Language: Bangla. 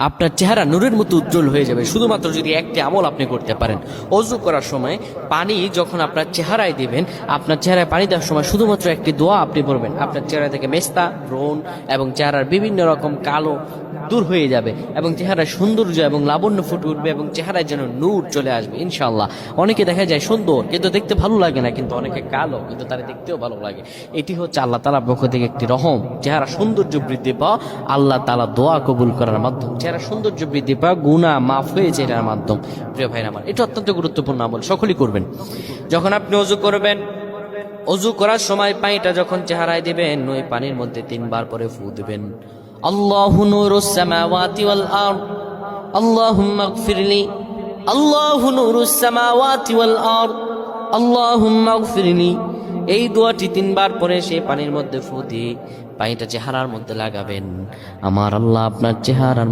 আপনার চেহারা নূরের মতো উজ্জ্বল হয়ে যাবে শুধুমাত্র যদি একটি আমল আপনি করতে পারেন। অজু করার সময় পানি যখন আপনার চেহারায় দিবেন, আপনার চেহারায় পানি দেওয়ার সময় শুধুমাত্র একটি দোয়া আপনি পড়বেন, আপনার চেহারা থেকে মেস্তা, ব্রণ এবং চেহারার বিভিন্ন রকম কালো দূর হয়ে যাবে এবং চেহারায় সৌন্দর্য এবং লাবণ্য ফুটে উঠবে এবং চেহারায় যেন নূর চলে আসবে ইনশাআল্লাহ। অনেকে দেখা যায় সুন্দর কিন্তু দেখতে ভালো লাগে না, কিন্তু অনেকে কালো কিন্তু তারা দেখতেও ভালো লাগে। এটি হচ্ছে আল্লাহ তাআলার পক্ষ থেকে একটি রহম। চেহারা সৌন্দর্য বৃদ্ধি পাওয়া আল্লাহ তাআলা দোয়া কবুল করার মাধ্যম, চেহারা সৌন্দর্য বৃদ্ধি পাওয়া গুনাহ মাফ হয়েছে এটার মাধ্যম। প্রিয় ভাইরা আমার, এটা অত্যন্ত গুরুত্বপূর্ণ আমল, সকলেই করবেন। যখন আপনি অজু করবেন, অজু করার সময় পানিটা যখন চেহারায় দিবেন, ওই পানির মধ্যে 3 বার পরে ফু দিবেন। আল্লাহু নূরুস সামাওয়াতি ওয়াল আরদ আল্লাহুম্মা ইগফিরলি, আল্লাহু নূরুস সামাওয়াতি ওয়াল আরদ আল্লাহুম্মা ইগফিরলি। এই দোয়াটি 3 বার পরে সেই পানির মধ্যে ফু দিয়ে পানিটা চেহারার মধ্যে লাগাবেন। আমার আল্লাহ আপনার চেহারার